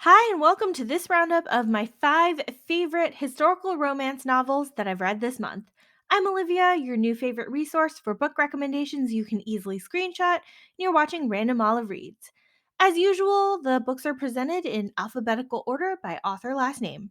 Hi, and welcome to this roundup of my 5 favorite historical romance novels that I've read this month. I'm Olivia, your new favorite resource for book recommendations you can easily screenshot, and you're watching Random Olive Reads. As usual, the books are presented in alphabetical order by author last name.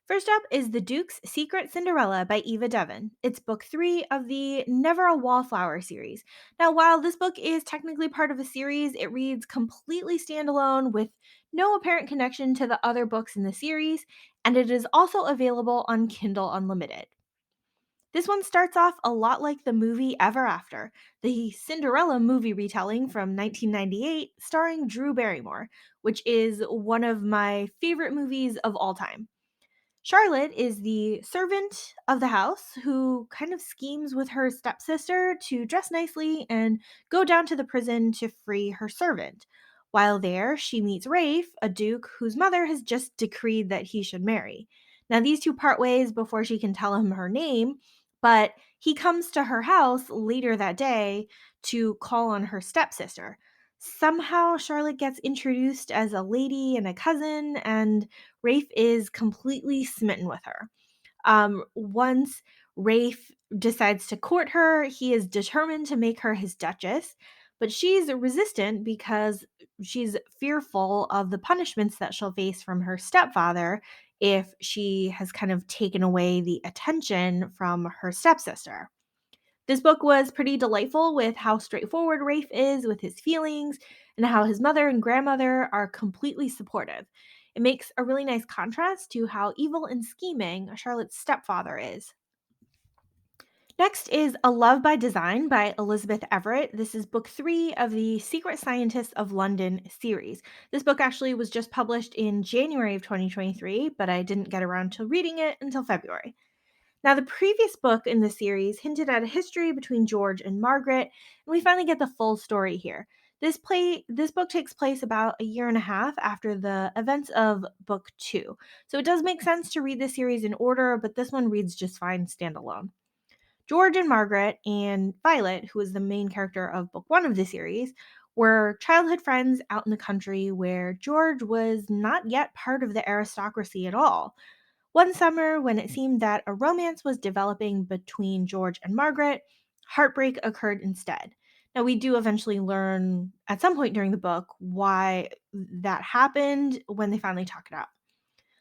First up is The Duke's Secret Cinderella by Eva Devon. It's book 3 of the Never a Wallflower series. Now, while this book is technically part of a series, it reads completely standalone with no apparent connection to the other books in the series, and it is also available on Kindle Unlimited. This one starts off a lot like the movie Ever After, the Cinderella movie retelling from 1998 starring Drew Barrymore, which is one of my favorite movies of all time. Charlotte is the servant of the house who kind of schemes with her stepsister to dress nicely and go down to the prison to free her servant. While there, she meets Rafe, a duke whose mother has just decreed that he should marry. Now, these two part ways before she can tell him her name, but he comes to her house later that day to call on her stepsister. Somehow, Charlotte gets introduced as a lady and a cousin, and Rafe is completely smitten with her. Once Rafe decides to court her, he is determined to make her his duchess, but she's resistant because she's fearful of the punishments that she'll face from her stepfather if she has kind of taken away the attention from her stepsister. This book was pretty delightful with how straightforward Rafe is with his feelings and how his mother and grandmother are completely supportive. It makes a really nice contrast to how evil and scheming Charlotte's stepfather is. Next is A Love by Design by Elizabeth Everett. This is book 3 of the Secret Scientists of London series. This book actually was just published in January of 2023, but I didn't get around to reading it until February. Now, the previous book in the series hinted at a history between George and Margaret, and we finally get the full story here. This book takes place about a year and a half after the events of book 2. So it does make sense to read the series in order, but this one reads just fine standalone. George and Margaret and Violet, who is the main character of book 1 of the series, were childhood friends out in the country where George was not yet part of the aristocracy at all. One summer, when it seemed that a romance was developing between George and Margaret, heartbreak occurred instead. Now, we do eventually learn at some point during the book why that happened when they finally talk it out.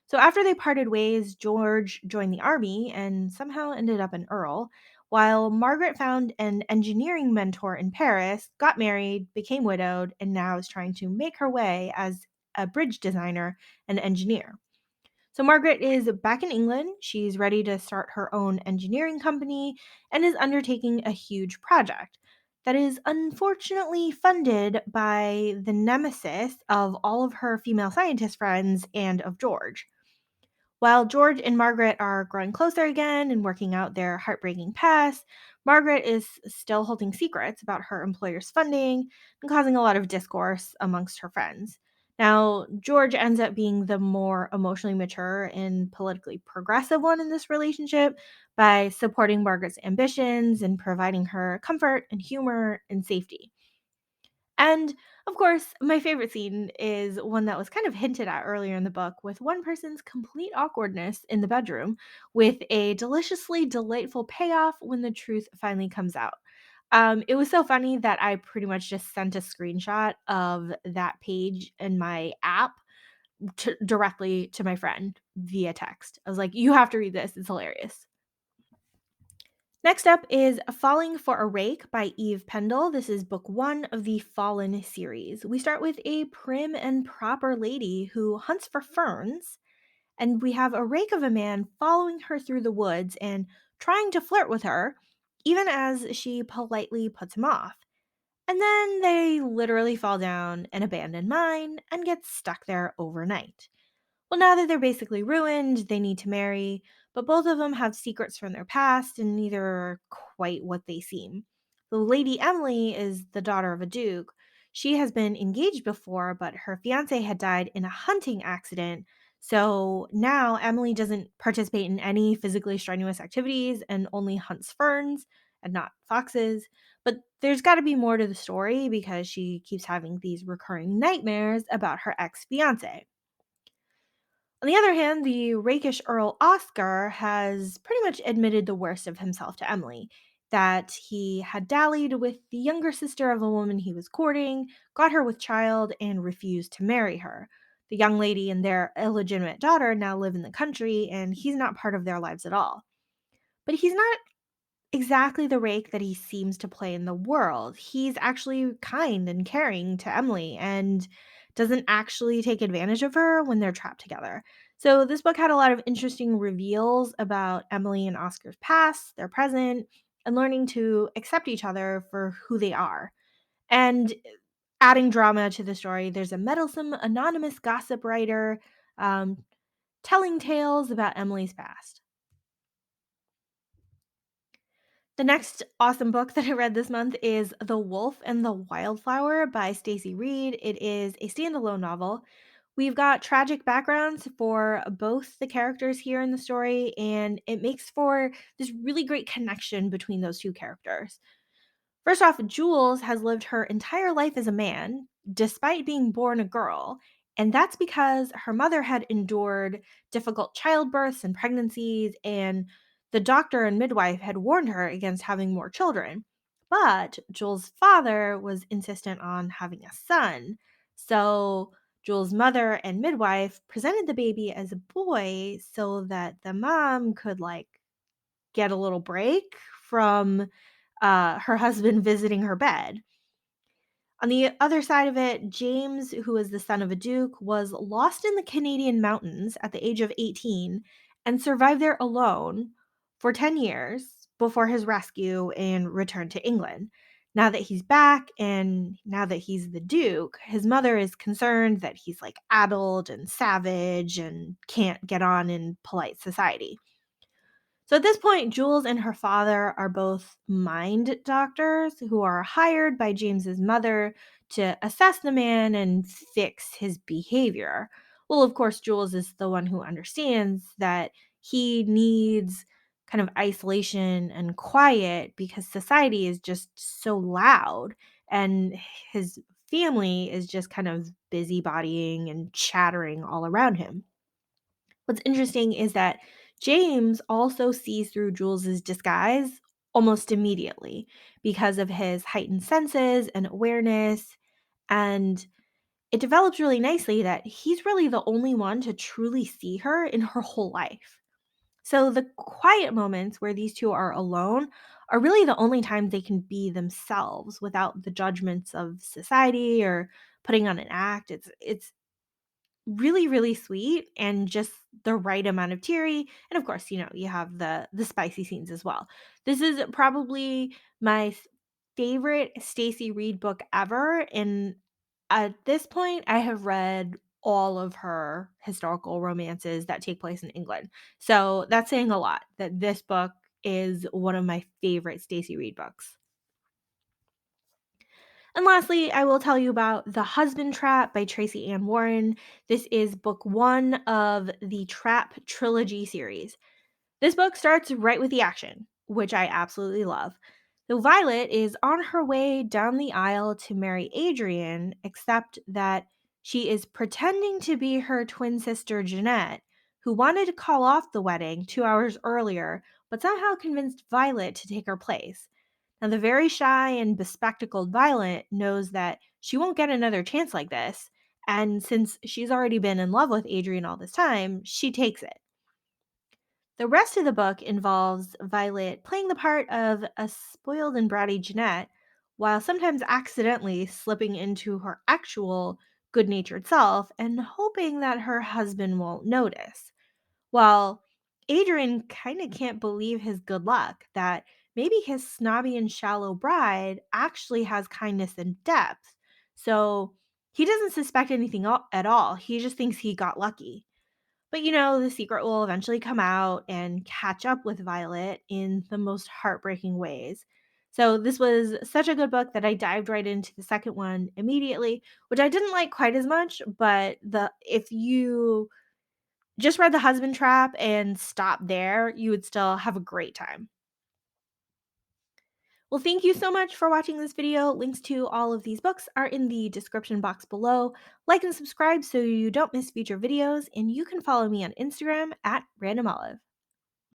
So, after they parted ways, George joined the army and somehow ended up an earl, while Margaret found an engineering mentor in Paris, got married, became widowed, and now is trying to make her way as a bridge designer and engineer. So Margaret is back in England. She's ready to start her own engineering company and is undertaking a huge project that is unfortunately funded by the nemesis of all of her female scientist friends and of George. While George and Margaret are growing closer again and working out their heartbreaking past, Margaret is still holding secrets about her employer's funding and causing a lot of discourse amongst her friends. Now, George ends up being the more emotionally mature and politically progressive one in this relationship by supporting Margaret's ambitions and providing her comfort and humor and safety. And of course, my favorite scene is one that was kind of hinted at earlier in the book with one person's complete awkwardness in the bedroom, with a deliciously delightful payoff when the truth finally comes out. It was so funny that I pretty much just sent a screenshot of that page in my app directly to my friend via text. I was like, you have to read this, it's hilarious. Next up is Falling for a Rake by Eve Pendle. This is book 1 of the Fallen series. We start with a prim and proper lady who hunts for ferns, and we have a rake of a man following her through the woods and trying to flirt with her, even as she politely puts him off. And then they literally fall down an abandoned mine and get stuck there overnight. Well, now that they're basically ruined, they need to marry, but both of them have secrets from their past, and neither are quite what they seem. The Lady Emily is the daughter of a duke. She has been engaged before, but her fiance had died in a hunting accident. So now Emily doesn't participate in any physically strenuous activities and only hunts ferns and not foxes. But there's got to be more to the story because she keeps having these recurring nightmares about her ex fiance. On the other hand, the rakish Earl Oscar has pretty much admitted the worst of himself to Emily, that he had dallied with the younger sister of a woman he was courting, got her with child, and refused to marry her. The young lady and their illegitimate daughter now live in the country, and he's not part of their lives at all. But he's not exactly the rake that he seems to play in the world. He's actually kind and caring to Emily and doesn't actually take advantage of her when they're trapped together. So, this book had a lot of interesting reveals about Emily and Oscar's past, their present, and learning to accept each other for who they are. And adding drama to the story, there's a meddlesome, anonymous gossip writer um, telling tales about Emily's past. The next awesome book that I read this month is The Wolf and the Wildflower by Stacy Reed. It is a standalone novel. We've got tragic backgrounds for both the characters here in the story, and it makes for this really great connection between those two characters. First off, Jules has lived her entire life as a man, despite being born a girl. And that's because her mother had endured difficult childbirths and pregnancies, and the doctor and midwife had warned her against having more children. But Jules' father was insistent on having a son. So Jules' mother and midwife presented the baby as a boy so that the mom could, like, get a little break from her husband visiting her bed. On the other side of it, James, who is the son of a duke, was lost in the Canadian mountains at the age of 18 and survived there alone for 10 years before his rescue and return to England. Now that he's back and now that he's the duke, his mother is concerned that he's like addled and savage and can't get on in polite society. So at this point, Jules and her father are both mind doctors who are hired by James's mother to assess the man and fix his behavior. Well, of course, Jules is the one who understands that he needs kind of isolation and quiet because society is just so loud and his family is just kind of busybodying and chattering all around him. What's interesting is that James also sees through Jules's disguise almost immediately because of his heightened senses and awareness. And it develops really nicely that he's really the only one to truly see her in her whole life. So the quiet moments where these two are alone are really the only times they can be themselves without the judgments of society or putting on an act. It's really, really sweet and just the right amount of teary, and of course, you have the spicy scenes as well. This is probably my favorite Stacy Reed book ever, and at this point, I have read all of her historical romances that take place in England. So, that's saying a lot that this book is one of my favorite Stacy Reed books. And lastly, I will tell you about The Husband Trap by Tracy Ann Warren. This is book one of the Trap trilogy series. This book starts right with the action, which I absolutely love. So Violet is on her way down the aisle to marry Adrian, except that she is pretending to be her twin sister Jeanette, who wanted to call off the wedding 2 hours earlier, but somehow convinced Violet to take her place. Now, the very shy and bespectacled Violet knows that she won't get another chance like this, and since she's already been in love with Adrian all this time, she takes it. The rest of the book involves Violet playing the part of a spoiled and bratty Jeanette, while sometimes accidentally slipping into her actual good natured self and hoping that her husband won't notice. Well, Adrian kind of can't believe his good luck that maybe his snobby and shallow bride actually has kindness and depth. So he doesn't suspect anything at all. He just thinks he got lucky. But the secret will eventually come out and catch up with Violet in the most heartbreaking ways. So, this was such a good book that I dived right into the second one immediately, which I didn't like quite as much, but the if you just read The Husband Trap and stopped there, you would still have a great time. Well, thank you so much for watching this video. Links to all of these books are in the description box below. Like and subscribe so you don't miss future videos, and you can follow me on Instagram at randomolive.